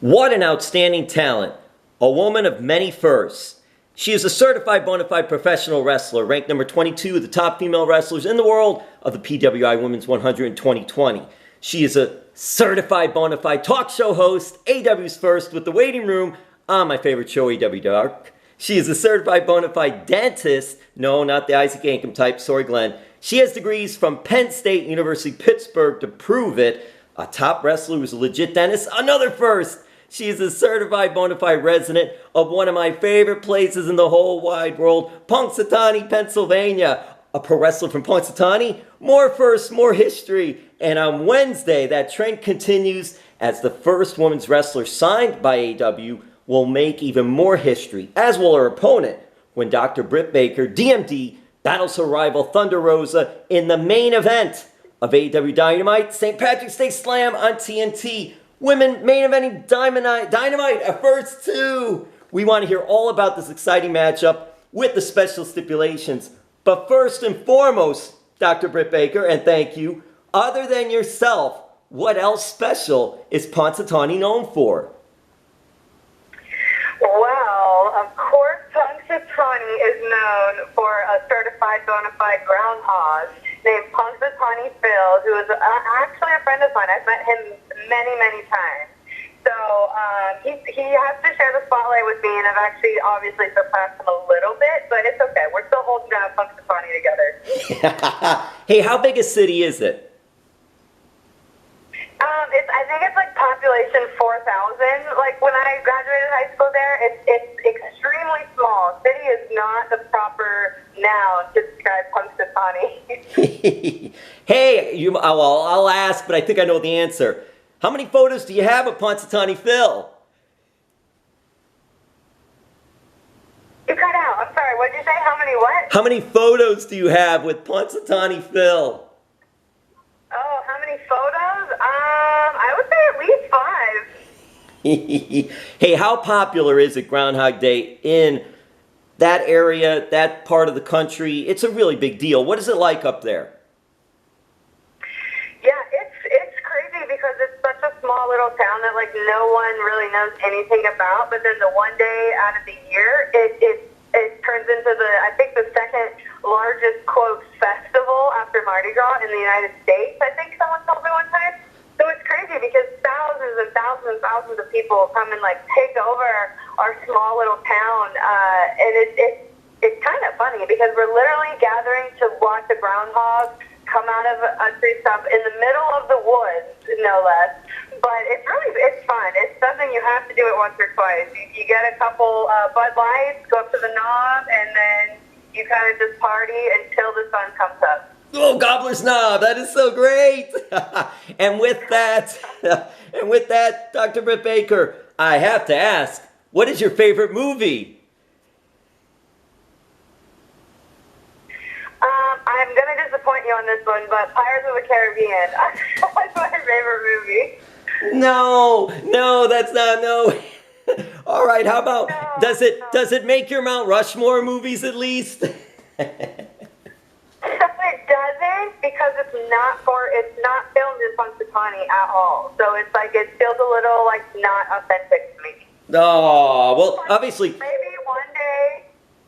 What an outstanding talent. A woman of many firsts. She is a certified bona fide professional wrestler, ranked number 22 of the top female wrestlers in the world of the PWI Women's 100 in 2020. She is a certified bona fide talk show host, AEW's first with The Waiting Room on my favorite show, AEW Dark. She is a certified bona fide dentist. No, not the Isaac Yankem type. Sorry, Glenn. She has degrees from Penn State, University of Pittsburgh to prove it. A top wrestler who's a legit dentist. Another first. She is a certified bona fide resident of one of my favorite places in the whole wide world, Punxsutawney, Pennsylvania. A pro wrestler from Punxsutawney. More firsts, more history. And on Wednesday, that trend continues as the first women's wrestler signed by AEW will make even more history, as will her opponent, when Dr. Britt Baker D.M.D. battles her rival Thunder Rosa in the main event of AEW Dynamite St. Patrick's Day Slam on TNT. Women main eventing Dynamite at first too. We want to hear all about this exciting matchup with the special stipulations. But first and foremost, Dr. Britt Baker, and thank you, other than yourself, what else special is Punxsutawney known for? Well, of course, Punxsutawney is known for a certified bona fide groundhog named Punxsutawney Phil, who is actually a friend of mine. I've met him many, many times. So he has to share the spotlight with me, and I've actually obviously surpassed him a little bit, but it's okay. We're still holding down Punxsutawney together. Hey, how big a city is it? I think it's like population 4,000. Like when I graduated high school there, it's extremely small. City is not the proper noun to describe Punxsutawney. Hey, I'll ask, but I think I know the answer. How many photos do you have of Punxsutawney Phil? You cut out. I'm sorry. What did you say? How many what? How many photos do you have with Punxsutawney Phil? Oh, how many photos? I would say at least 5. Hey, how popular is it Groundhog Day in that area, that part of the country? It's a really big deal. What is it like up there? Yeah, it's crazy because it's such a small little town that like no one really knows anything about. But then the one day out of the year, it turns into I think the second largest quote festival after Mardi Gras in the United States. I think someone told me one time. So it's crazy because thousands and thousands and thousands of people come and like take over our small little town, and it's kind of funny because we're literally gathering to watch the groundhog come out of a tree stump in the middle of the woods, no less. But it's fun. It's something you have to do it once or twice. You get a couple Bud Lights, go up to the knob, and then you kind of just party until the sun comes up. Oh, Gobbler's Knob, that is so great. and with that, Dr. Britt Baker, I have to ask, what is your favorite movie? I'm going to disappoint you on this one, but Pirates of the Caribbean. That's my favorite movie. No, that's not, no. All right, how about, does it make your Mount Rushmore movies at least? It doesn't, because it's not filmed in Punxsutawney at all. So it's like it feels a little like not authentic to me. Oh, well, obviously. Maybe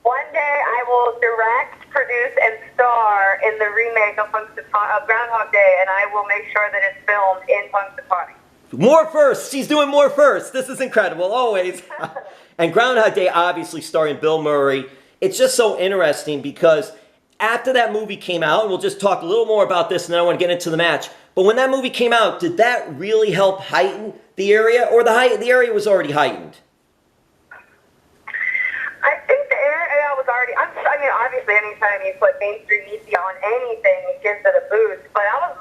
one day I will direct, produce, and star in the remake of Groundhog Day, and I will make sure that it's filmed in Punxsutawney. More firsts. She's doing more firsts. This is incredible, always. And Groundhog Day, obviously starring Bill Murray. It's just so interesting because after that movie came out, and we'll just talk a little more about this, and then I want to get into the match. But when that movie came out, did that really help heighten the area, or the area was already heightened? I think the area was already. I mean, obviously, anytime you put mainstream media on anything, it gives it a boost. But that was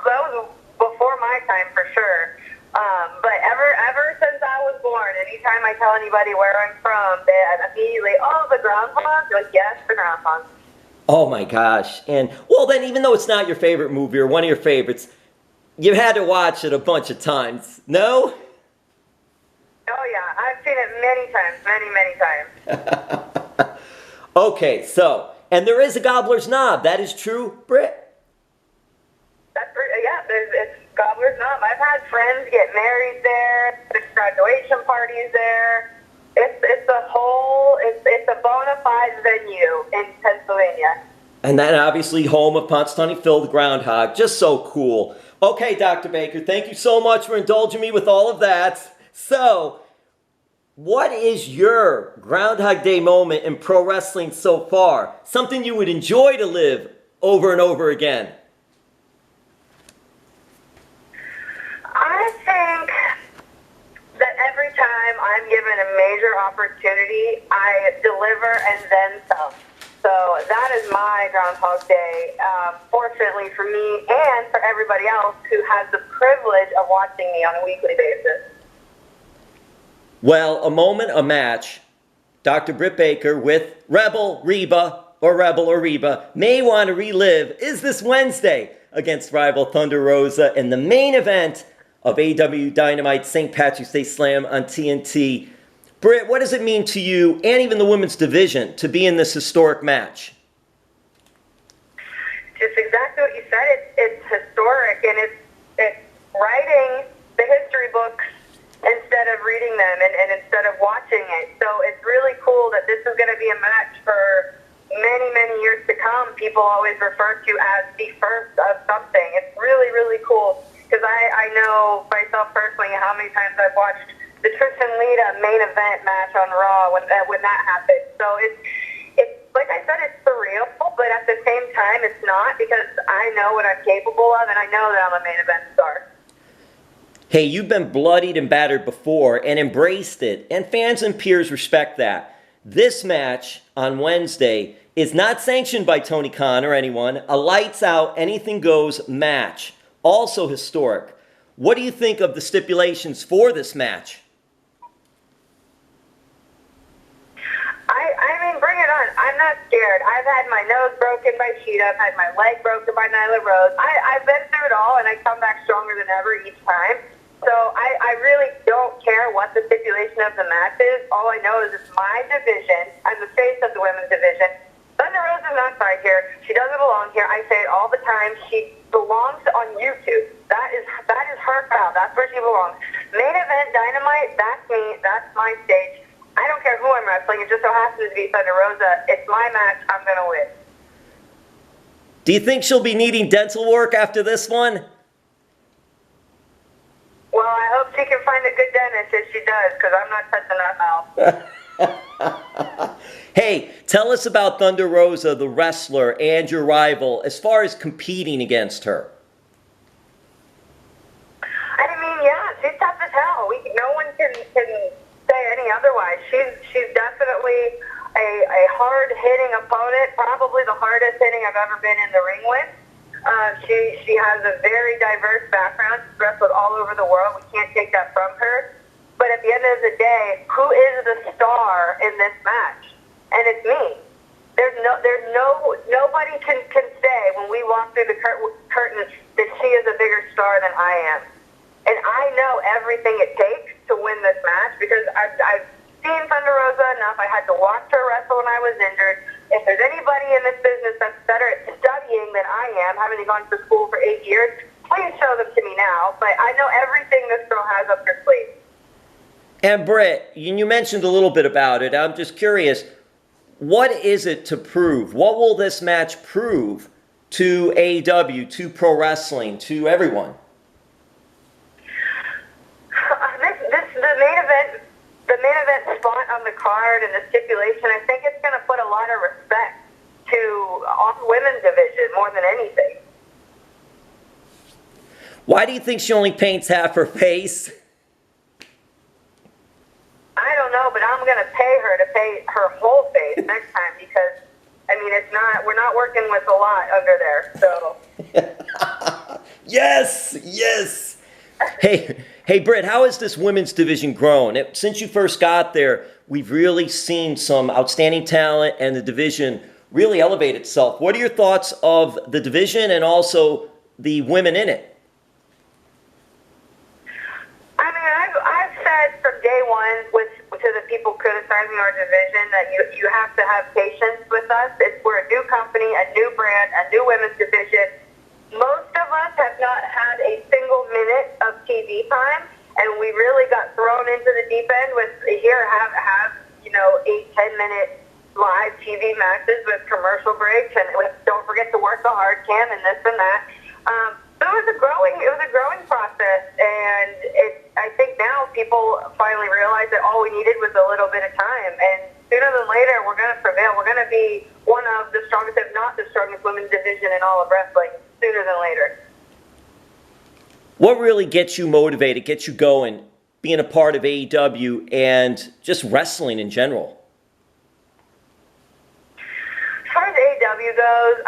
before my time for sure. But ever since I was born, anytime I tell anybody where I'm from, they immediately, oh, the groundhog? They're like, yes, the groundhog. Oh my gosh. And, well, then even though it's not your favorite movie or one of your favorites, you've had to watch it a bunch of times, no? Oh yeah, I've seen it many times. Okay, so, and there is a Gobbler's Knob. That is true, Britt? That's yeah, it's Gobbler's Knob. I've had friends get married there. There's graduation parties there. It's a bona fide venue in Pennsylvania. And then obviously home of Punxsutawney Phil, the Groundhog. Just so cool. Okay, Dr. Baker, thank you so much for indulging me with all of that. So, what is your Groundhog Day moment in pro wrestling so far? Something you would enjoy to live over and over again? I think that every time I'm given a major opportunity, I deliver and then some. So that is my Groundhog Day, fortunately for me and for everybody else who has the privilege of watching me on a weekly basis. Well, a moment, a match. Dr. Britt Baker with Reba, may want to relive is this Wednesday against rival Thunder Rosa in the main event of AEW Dynamite St. Patrick's Day Slam on TNT. Britt, what does it mean to you and even the women's division to be in this historic match? Just exactly what you said. It's historic, and it's writing the history books instead of reading them and instead of watching it. So it's really cool that this is going to be a match for many, many years to come. People always refer to as the first of something. It's really, really cool because I know myself personally how many times I've watched the Tristan Lita main event match on Raw when that happened. So it's like I said, it's surreal, but at the same time, it's not because I know what I'm capable of, and I know that I'm a main event star. Hey, you've been bloodied and battered before and embraced it, and fans and peers respect that. This match on Wednesday is not sanctioned by Tony Khan or anyone. A lights-out, anything-goes match. Also historic. What do you think of the stipulations for this match? I mean, bring it on. I'm not scared. I've had my nose broken by Cheetah. I've had my leg broken by Nyla Rose. I've been through it all, and I come back stronger than ever each time. So I really don't care what the stipulation of the match is. All I know is it's my division. I'm the face of the women's division. Thunder Rosa is not right here. She doesn't belong here. I say it all the time. She belongs on YouTube. That is her crowd. That's where she belongs. Main event Dynamite, that's me. That's my stage. I don't care who I'm wrestling. It just so happens to be Thunder Rosa. It's my match. I'm going to win. Do you think she'll be needing dental work after this one? Well, I hope she can find a good dentist if she does, because I'm not touching that mouth. Hey, tell us about Thunder Rosa, the wrestler, and your rival, as far as competing against her. I mean, yeah, she's tough as hell. No one can say any otherwise. She's definitely a hard-hitting opponent, probably the hardest hitting I've ever been in the ring with. She has a very diverse background. She's wrestled all over the world. We can't take that from her. But at the end of the day, who is the star in this match? And it's me. Nobody can say when we walk through the curtain that she is a bigger star than I am. And I know everything it takes to win this match because I've seen Thunder Rosa enough. I had to watch her wrestle when I was injured. If there's anybody in this business that's better at studying than I am, having gone to school for 8 years, please show them to me now. But I know everything this girl has up her sleeve. And Britt, you mentioned a little bit about it. I'm just curious, what is it to prove? What will this match prove to AEW, to pro wrestling, to everyone? The main event spot on the card and the stipulation, I think it's going to put a lot of respect to all the women's division more than anything. Why do you think she only paints half her face? I don't know, but I'm going to pay her to paint her whole face next time because, I mean, we're not working with a lot under there, so. Yes. Hey, Britt, how has this women's division grown? Since you first got there, we've really seen some outstanding talent and the division really elevate itself. What are your thoughts of the division and also the women in it? I mean, I've said from day one to the people criticizing our division that you have to have patience with us. We're a new company, a new brand, a new women's division. most of us have not had a single minute of TV time, and we really got thrown into the deep end with here have 8-10 minute live TV matches with commercial breaks, and don't forget to work the hard cam and this and that. So it was a growing process, and I think now people finally realize that all we needed was a little bit of time, and sooner than later we're going to prevail. We're going to be one of the strongest, if not the strongest, women's division in all of wrestling sooner than later. What really gets you motivated, gets you going, being a part of AEW and just wrestling in general? As far as AEW goes,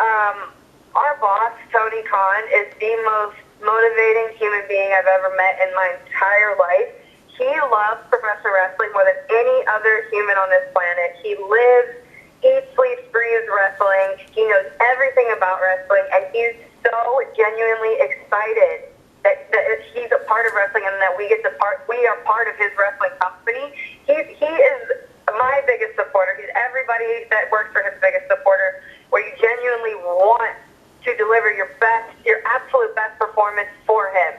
our boss, Tony Khan, is the most motivating human being I've ever met in my entire life. He loves professional wrestling more than any other human on this planet. He lives, eats, sleeps, breathes wrestling. He knows everything about wrestling, and he's so genuinely excited that he's a part of wrestling and that we are part of his wrestling company. He is my biggest supporter. He's everybody that works for his biggest supporter, where you genuinely want to deliver your absolute best performance for him.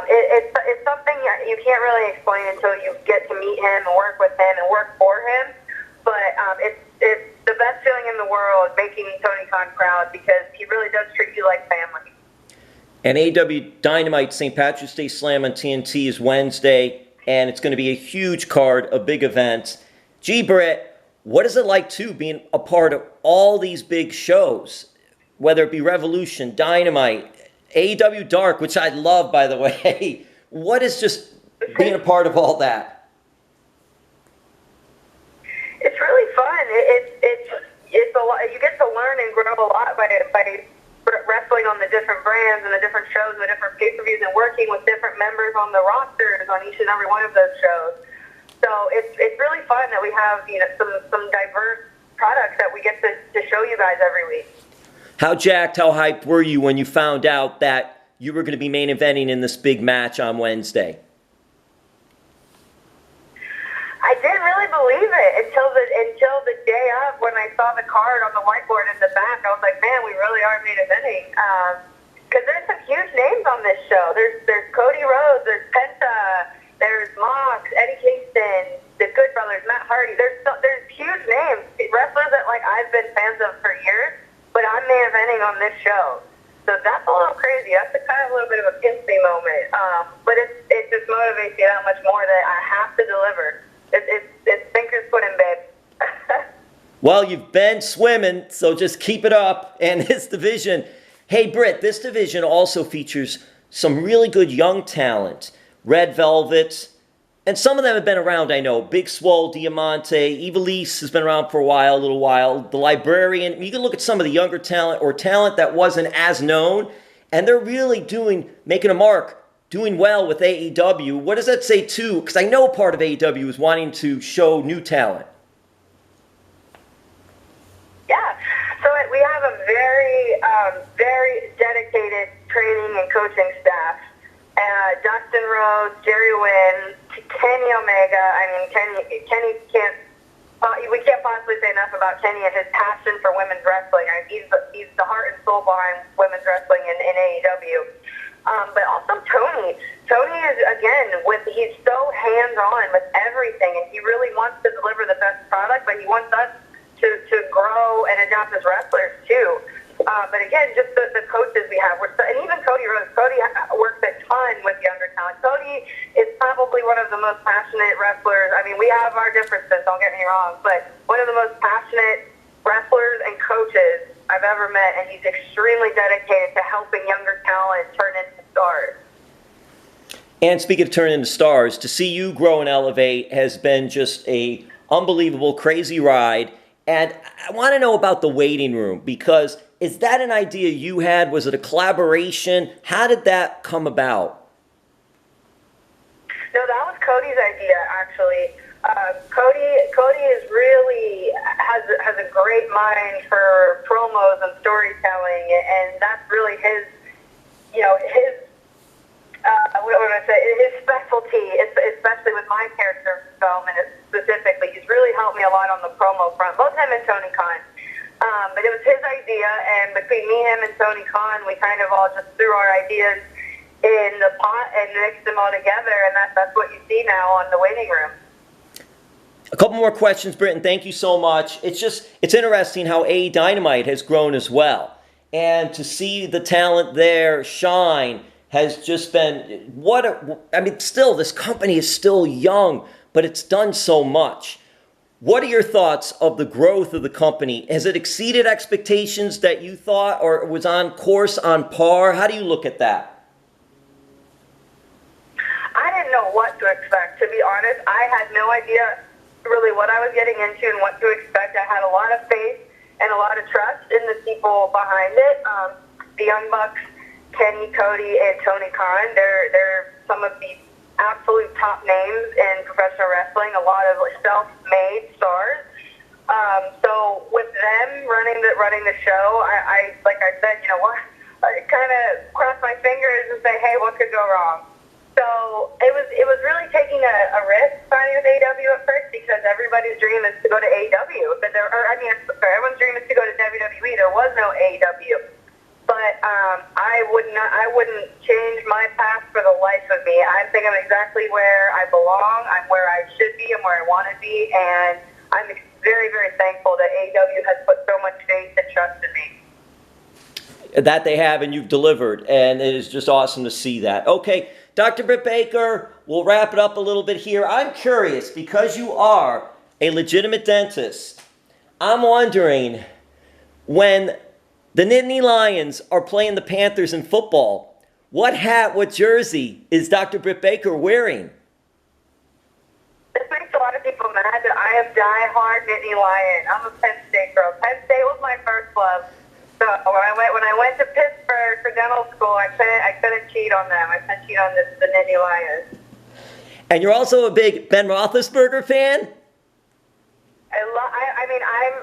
It's something you can't really explain until you get to meet him and work with him and work for him. But it's the best feeling in the world, making Tony Khan proud, because he really does treat you like family. And AEW Dynamite St. Patrick's Day Slam on TNT is Wednesday, and it's going to be a huge card, a big event. Gee, Britt, what is it like, too, being a part of all these big shows, whether it be Revolution, Dynamite, AEW Dark, which I love, by the way. What is just being a part of all that? It's really fun. It's a lot. You get to learn and grow a lot by wrestling on the different brands and the different shows and the different pay-per-views and working with different members on the rosters on each and every one of those shows. So it's really fun that we have some diverse products that we get to show you guys every week. How jacked, how hyped were you when you found out that you were going to be main eventing in this big match on Wednesday? I didn't really believe it until the day of, when I saw the card on the whiteboard in the back. I was like, man, we really are main eventing. Because there's some huge names on this show. There's Cody Rhodes, there's Penta, there's Mox, Eddie Kingston, the Good Brothers, Matt Hardy. There's huge names, wrestlers that I've been fans of for years, but I'm main eventing on this show. So that's a little crazy. That's a little bit of a pinch me moment. But it just motivates you that much more that I have to deliver. It's sink or swim, babe. Well, you've been swimming, so just keep it up. And this division, hey, Britt, this division also features some really good young talent. Red Velvet, and some of them have been around, I know. Big Swole, Diamante, Ivelisse has been around for a little while. The Librarian. You can look at some of the younger talent or talent that wasn't as known, and they're really making a mark, doing well with AEW. What does that say, too? Because I know part of AEW is wanting to show new talent. Yeah. So we have a very dedicated training and coaching staff. Dustin Rhodes, Jerry Wynn, Kenny Omega. I mean, Kenny we can't possibly say enough about Kenny and his passion for women's wrestling. I mean, he's the heart and soul behind women's wrestling in AEW. But also Tony. Tony is, again, he's so hands-on with everything, and he really wants to deliver the best product, but he wants us to grow and adapt as wrestlers, too. But again, just the coaches we have, and even Cody Rhodes. Cody works a ton with younger talent. Cody is probably one of the most passionate wrestlers. I mean, we have our differences, don't get me wrong, but one of the most passionate wrestlers and coaches I've ever met, and he's extremely dedicated to helping younger talent turn into stars. And speaking of turning into stars, to see you grow and elevate has been just a unbelievable, crazy ride. And I want to know about the waiting room, because is that an idea you had? Was it a collaboration? How did that come about? No, that was Cody's idea, actually. Cody is really has a great mind for promos and storytelling, and that's really his specialty, especially with my character development specifically. He's really helped me a lot on the promo front, both him and Tony Khan. But it was his idea, and between me, him, and Tony Khan, we kind of all just threw our ideas in the pot and mixed them all together, and that's what you see now on the waiting room. A couple more questions, Britt, and thank you so much. It's interesting how AEW Dynamite has grown as well. And to see the talent there shine has just been, still, this company is still young, but it's done so much. What are your thoughts of the growth of the company? Has it exceeded expectations that you thought, or was on course, on par? How do you look at that? I didn't know what to expect, to be honest. I had no idea really what I was getting into and what to expect. I had a lot of faith and a lot of trust in the people behind it. The Young Bucks, Kenny, Cody, and Tony Khan, they're some of the absolute top names in professional wrestling, a lot of self-made stars. So with them running the show, I like I said, you know what, I kind of cross my fingers and say, hey, what could go wrong? So it was really taking a risk signing with AEW at first, because everybody's dream is to go to AEW. But everyone's dream is to go to WWE. There was no AEW. But I wouldn't change my path for the life of me. I think I'm exactly where I belong. I'm where I should be and where I want to be. And I'm very, very thankful that AEW has put so much faith and trust in me. That they have, and you've delivered, and it is just awesome to see that. Okay, Dr. Britt Baker, we'll wrap it up a little bit here. I'm curious, because you are a legitimate dentist, I'm wondering, when the Nittany Lions are playing the Panthers in football, what hat, what jersey is Dr. Britt Baker wearing? This makes a lot of people mad that I am diehard Nittany Lion. I'm a Penn State girl. Penn State was my first love. So when I went to Pittsburgh for dental school, I couldn't cheat on them. I couldn't cheat on the Nittany Lions. And you're also a big Ben Roethlisberger fan?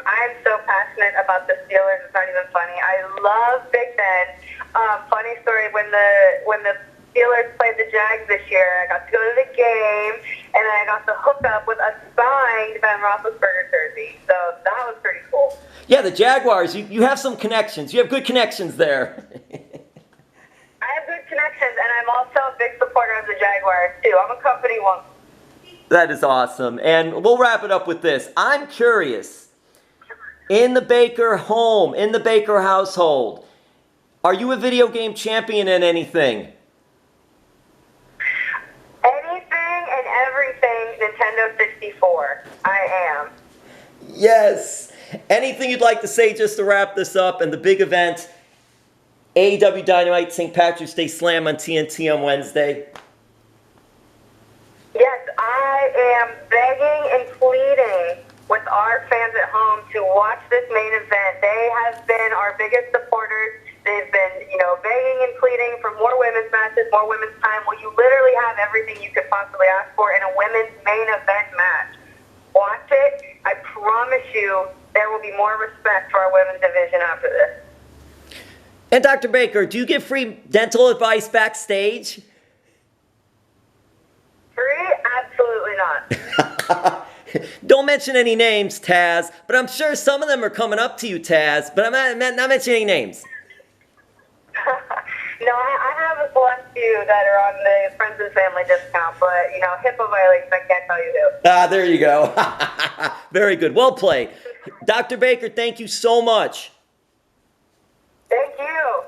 I'm so passionate about the Steelers. It's not even funny. I love Big Ben. Funny story, when the Steelers played the Jags this year, I got to go to the game, and I got to hook up with a signed Ben Roethlisberger jersey. So that was pretty cool. Yeah, the Jaguars, you have some connections. You have good connections there. I have good connections, and I'm also a big supporter of the Jaguars, too. I'm a company one. That is awesome. And we'll wrap it up with this. I'm curious, in the Baker home, in the Baker household, are you a video game champion in anything? Anything and everything Nintendo 64. I am. Yes. Anything you'd like to say just to wrap this up and the big event, AEW Dynamite St. Patrick's Day Slam on TNT on Wednesday? Yes, I am begging and pleading with our fans at home to watch this main event. They have been our biggest supporters. They've been, begging and pleading for more women's matches, more women's time. Well, you literally have everything you could possibly ask for in a women's main event match. Watch it. I promise you there will be more respect for our women's division after this. And Dr. Baker, do you give free dental advice backstage? Free? Absolutely not. Don't mention any names, Taz, but I'm sure some of them are coming up to you, Taz, but I'm not mentioning any names. No, I have a select few that are on the friends and family discount, but, HIPAA violations, I can't tell you who. There you go. Very good. Well played. Dr. Baker, thank you so much. Thank you.